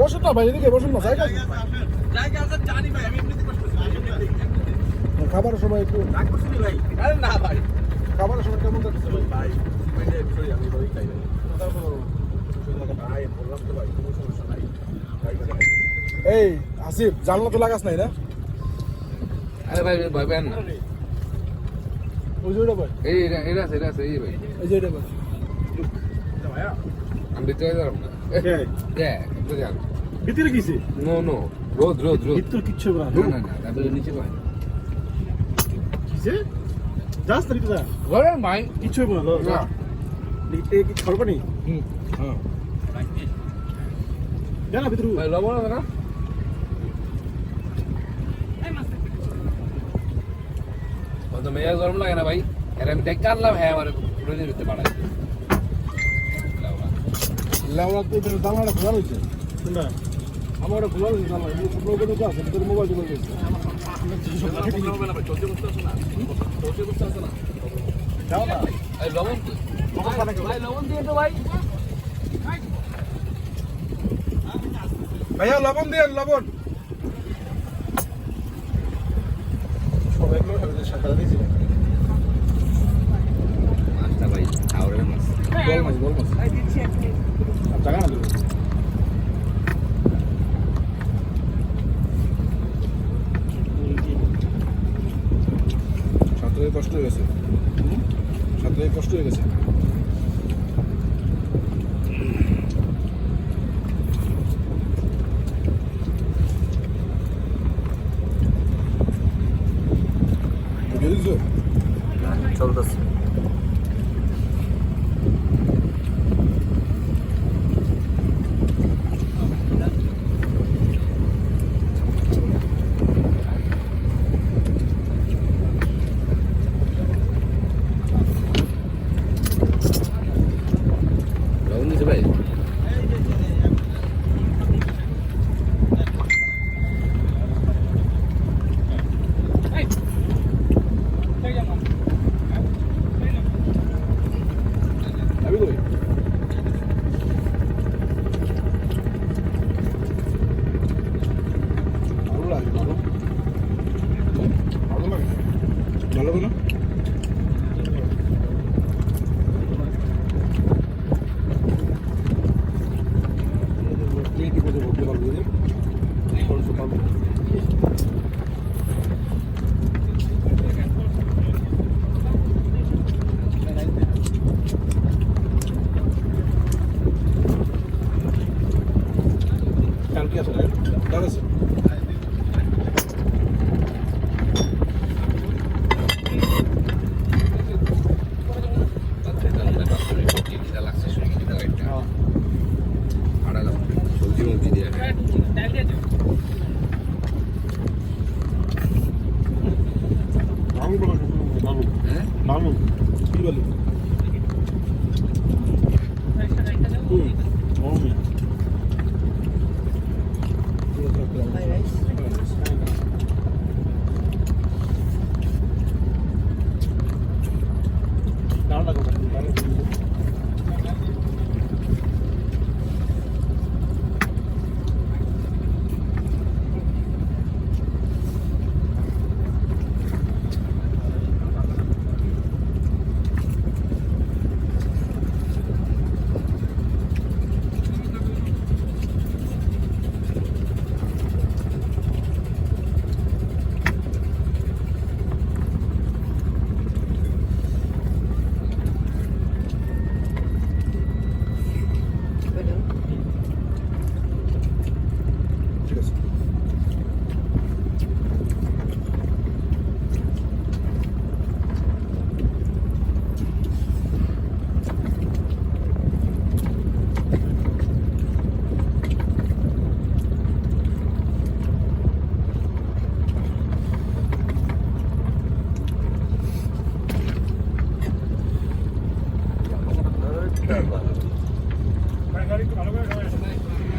বসুন না ভাই, এদিকে বসুন না, জায়গা জানি ভাই, আমি এমনিতে কষ্ট করছি। খাবারের সময় একটু ভাই আরে না ভাই, খাবারের সময় কেমন থাকছে ভাই? ভাই আমি ওই খাই ভাই। ভাই বললাম তো ভাই, কোনো সমস্যা নাই। এই আসিফ, জানলা তো লাগাস নাই না? আরে ভাই ভাই বেন না ওই যে ওটা ভাই, এই এটা আছে এই ভাই এই যে এটা ভাই। আমি দিতে পারলাম না একটু যান ভিতরে গেছি নো রোদ ভিতর কিচ্ছু না। না তারপরে নিচে ভাই কিসে যাস তারিখ যা, ঘরে ভাই কিচ্ছু হবে না। না লিখতে কি করবো নি? হ্যাঁ জানা ভিতরে ভাই লবণ আছে না তো মেয়া গরম লাগে না ভাই, এর আমি দেখতে আনলাম হ্যাঁ আমার রোজে দিতে পারাই লেওয়া তো এটা জানলাটা খোলা রয়েছে। শুননা আমার ওটা খোলা রয়েছে জানলা, এই শুকনো করে তো আছে, ভিতরে মোবাইল চলে গেছে। যাও না এই লবণ ভাই লবণ দিয়ে তো ভাই ভাইয়া, লবণ দিয়ে লবণ সবাই সাদা দিয়েছিল। মাছটা ভাই আউরের মাছ বল মাছ জায়গা না দেবে। ছাত্রের কষ্ট হয়ে গেছে, ছাত্রের কষ্ট হয়ে গেছে। বুঝেছো? চলতেছে লবণ দিছে ভাই আমি কই ভালো লাগে, ভালো ভালো লাগে, ভালো লাগে না? তুই কি করে বলতে পারবি রে? খরচ পাবো। কালকে আসলে দাঁড় আছে। সবজি মবজি দিয়ে ভালো বলা ভালো হ্যাঁ ভালো কি বলি? ঠিক আছে।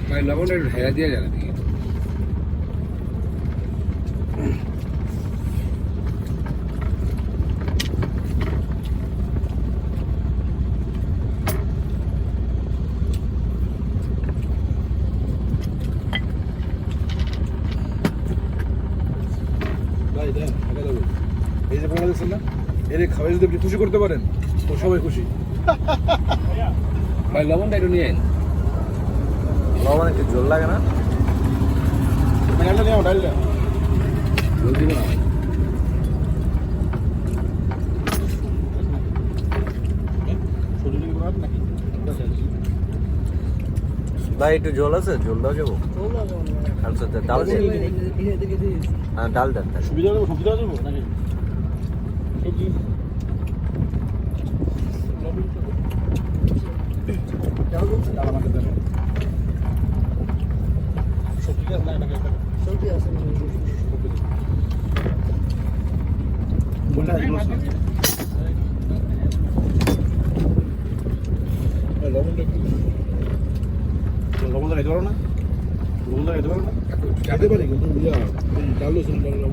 ভাই লবণটা একটু ঢেলা দিয়ে যাবে নাকি ভাই দেন টাকা দেবো এই যে বলা দেখছেন না এর খাওয়াই যদি আপনি খুশি করতে পারেন তো সবাই খুশি ভাই লবণটা একটু নিয়ে আইন লবণ একটু জল লাগে না ডালটা নিয়ে ডালটা জল দিব না ভাই শরীরে কি বড় নাকি ভাই একটু জল আছে জল দাও যাবো আচ্ছা ডাল দিয়ে হ্যাঁ ডাল দেন সুবিধা হবে সবজি দেওয়া যাবো নাকি সবজি ডাল আমাকে দেন সবজি আছে না এটাকে কোনটা লবণটা কি লবণটা খাইতে পারো না লবণটা খাইতে পারো না খেতে পারি কিন্তু ইয়া ডাল লসুন লবণ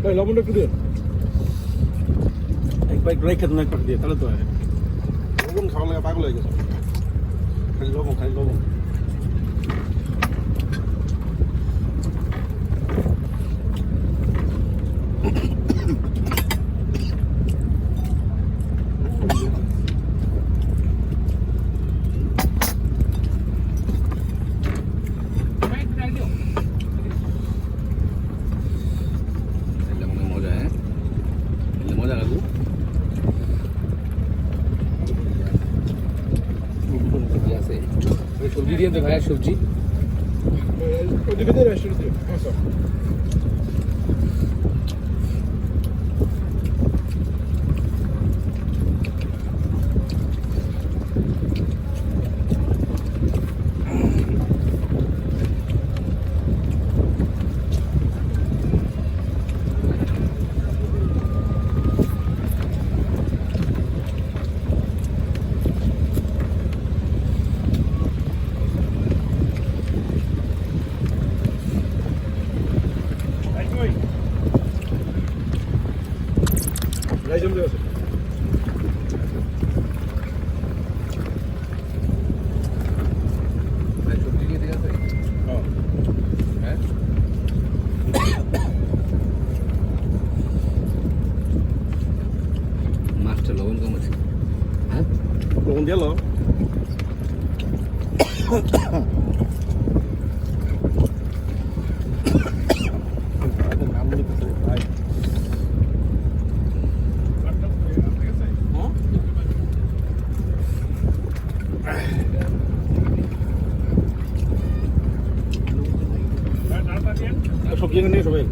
ভাই লবণটা একটু দিন এক পাইক রাই খেতে না এক পাক দিয়ে তাহলে তো হয় লবণ খাওয়া লাগে পাগল হয়ে গেছে খালি লবণ মজা হ্যাঁ মজা লাগু সবজি আছে সবজি দিয়ে তো ভাই সবজি ওদিকে দিয়ে রেস্টুরেন্ট দিয়ে আচ্ছা রাই জমতে আছে ভাই সবজি দিয়ে ঠিক আছে হ্যাঁ হ্যাঁ মাছটা লবণ কম আছে হ্যাঁ লবণ দিয়ে লো নাম লিখতে ভাই সবজি নিয়ে সবাই